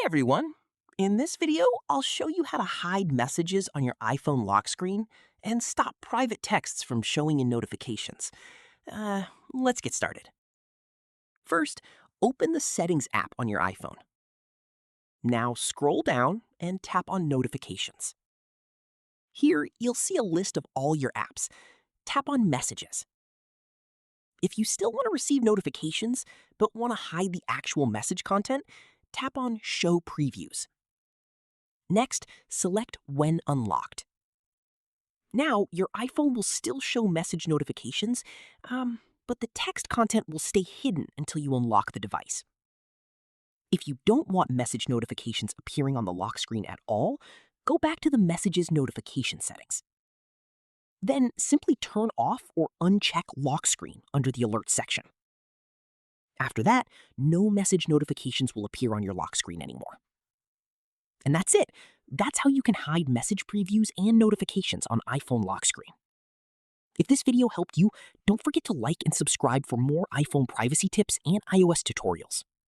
everyone! In this video, I'll show you how to hide messages on your iPhone lock screen and stop private texts from showing in notifications. Let's get started. First, open the Settings app on your iPhone. Now scroll down and tap on Notifications. Here, you'll see a list of all your apps. Tap on Messages. If you still want to receive notifications but want to hide the actual message content, tap on Show Previews. Next, select When Unlocked. Now, your iPhone will still show message notifications, but the text content will stay hidden until you unlock the device. If you don't want message notifications appearing on the lock screen at all, go back to the Messages notification settings. Then simply turn off or uncheck lock screen under the Alerts section. After that, no message notifications will appear on your lock screen anymore. And that's it. That's how you can hide message previews and notifications on iPhone lock screen. If this video helped you, don't forget to like and subscribe for more iPhone privacy tips and iOS tutorials.